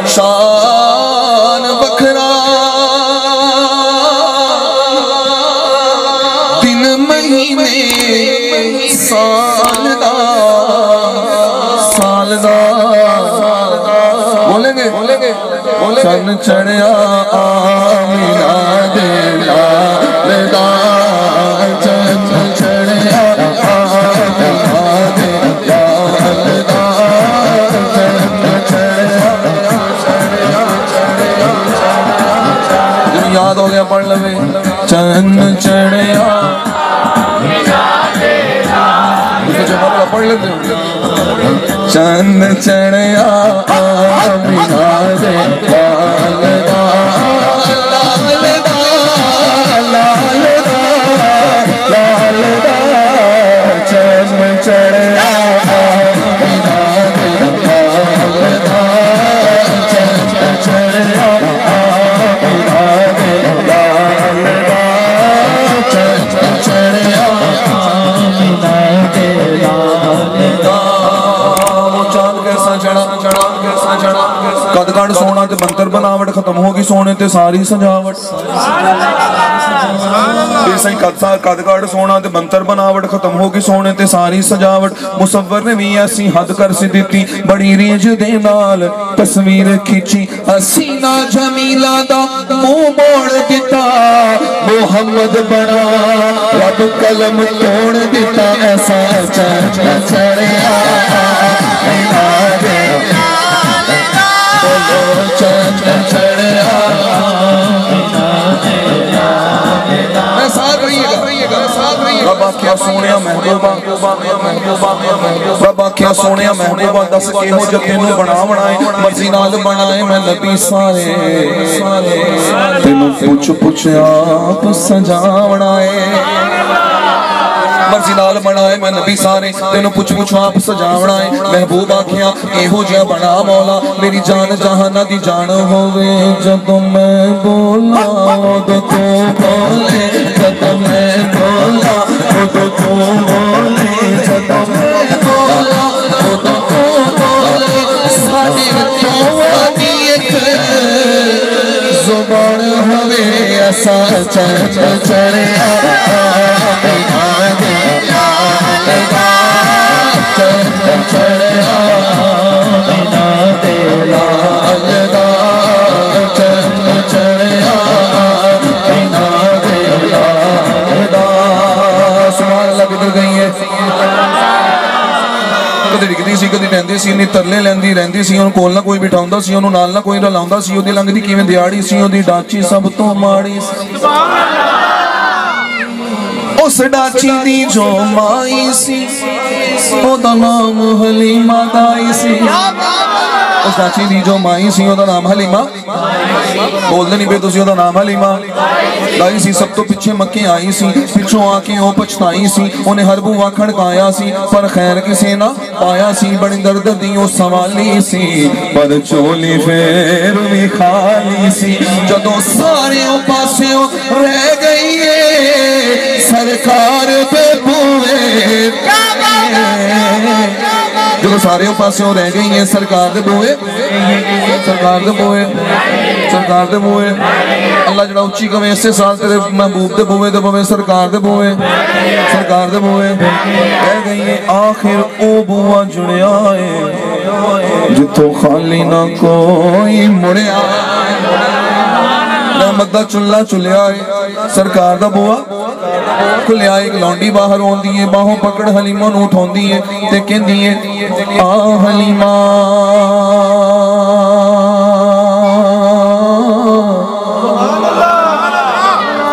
شان بکھرا دن مہینے سال دا بولیں گے چن چڑھیا آمینہ دے لال دا چن چڑھیا آمینہ دے لال دا چن چڑھیا یاد ہو گیا پڑھ لوے چن چڑھیا پڑھ لیتے چند چڑھیا آمینہ دے لال دا لال دا لال دا لال دا چند چڑھیا آمینہ دے لال دا چند چڑھیا آمینہ دے لال دا چند چڑھیا آمینہ دے لال دا قد کڑ سونا تے منتر بناوٹ ختم ہوگی سونے تے ساری سجاوٹ قد کڑ سونا تے منتر بناوٹ ختم ہوگی سونے تے ساری سجاوٹ مصور نے بھی ایسی حد کر سی دیتی بڑی ریج دے نال تصویر کھچی حسینہ جمیلہ دا منہ موڑ دیتا محمد بنا رب قلم توڑ دیتا ایسا چن چڑھیا چن چڑھیا میں ساتھ رہیے گا رب آکھیا سونیا محبوبہ رب آکھیا سونیا محبوبہ دس کے ہو جب تینوں بنا بنائے مرضی نال بنائے میں نبی سارے تینوں پوچھ آپ سجا بنائے مرضی نال بنائے میں نبی سارے تینوں پوچھ آپ سجا بنائے محبوب آکھیا ایہو جیا بنا مولا میری جان جہانا دی جان ہوئے جب میں بولا تو تو بولے جب میں بولا تو تو بولے جب میں بولا تو تو بولے ساڑی توانی ایک زبان ہوئے ایسا چن چڑھیا آمینہ دے لال دا چن چڑھیا آمینہ دے لال دا چن چڑھیا آمینہ دے لال دا سبحان اللہ کدھر گئی ہے کدی ڈگدی سی کدی رہندی سی انہیں ترلے لیندی رہندی سی انہوں کول نہ کوئی بٹھاؤندا سی انہوں نال نہ کوئی رلاؤندا سی اودی لنگدی کیویں دیاڑی سی اودی ڈاچی سب تو ماڑی سی اس ڈاچی دی جو مائی سی او دا نام حلیمہ دائی سی اس ڈاچی دی جو مائی سی او دا نام حلیمہ بول دے نہیں پہ تو سی او دا نام حلیمہ دائی سی سب تو پچھے مکے آئی سی پچھوں آکے او پچھتائی سی انہیں ہر بوا کھڑکایا سی پر خیر کسی نہ پایا سی بڑی درد دیوں سوالی سی پر چولی پھر بھی خالی سی جدو سارے او پاسے او رہ گئی ہے سرکار پہ بوئے جدو سارے او پاسے او رہ گئی ہیں سرکار دے بوئے سرکار دے بوئے سرکار دے بوئے اللہ جڑا اچھی کمیں اس سے سال تیرے محبوب دے بوئے سرکار دے بوئے سرکار دے بوئے رہ گئی ہیں آخر او بوا جڑے آئے جتو خالی نہ کوئی مڑے آئے رحمت دا چلہ چلے آئے سرکار دا بوا کھلے آئے ایک لونڈی باہر ہون دیئے باہوں پکڑ حلیمہ نوٹ ہون دیئے تے کہن دیئے آ حلیمہ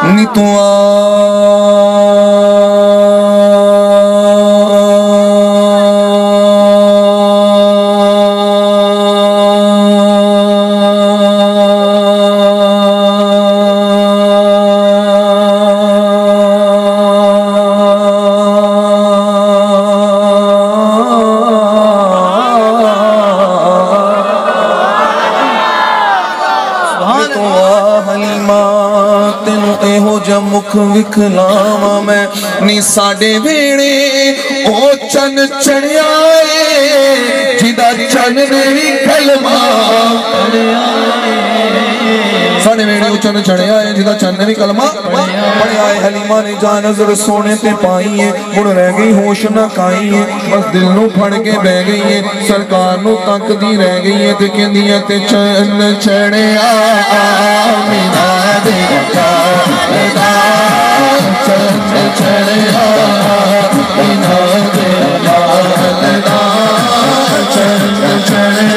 نی تو مکھ وکھلاواں میں نی ساڈے ویڑے او چن چڑھیا اے جدا چن نے وی کلمہ ساڑھے میری اچھن چڑھے آئے جدہ چند بھی کلمہ پڑھے آئے حلیمہ نے جا نظر سونے تے پائی ہے مڑ رہ گئی ہوش نہ کھائی ہے بس دل نو پھڑ کے بہ گئی ہے سرکار نو تک دی رہ گئی ہے تے کہندیاں تے چند چڑھے آمینہ دے چند چڑھے آمینہ دے چند چڑھے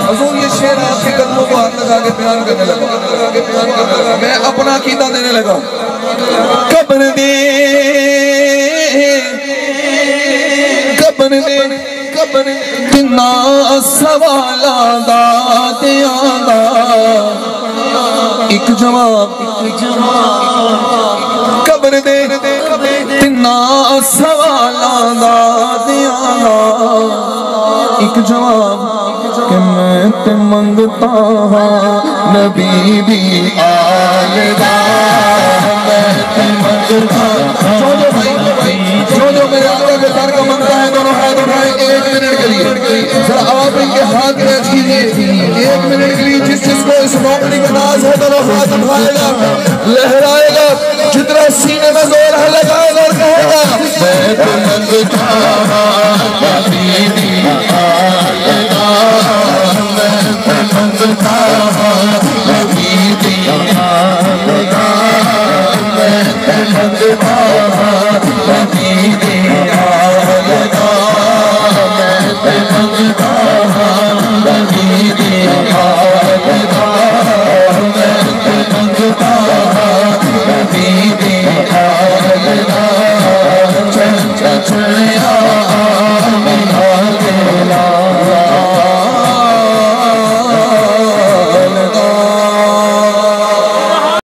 حضور یہ شعر آپ کے قدموں کو ہاتھ لگا کے بیان کرنے لگا میں اپنا عقیدہ دینے لگا قبر دے کنا سوالا دا دیاں دا ایک جواب قبر دے کنا سوالا دا دیاں دا ایک جواب کہ میں تے منگتا ہاں نبی دی آل دا میں تے منگتا جو میرے آقا کے در کا منگتا ہے دونوں ہاتھ اٹھائے 1 منٹ کے لیے ذرا آپ ان کے ہاتھ میں کیجئے 1 منٹ کے لیے جس کو اس موقع کا ناز ہے دونوں ہاتھ اٹھائے گا لہرائے گا جتنا سینے میں زور ہے لگائے گا اور کہے گا میں تے منگتا ہاں نبی دی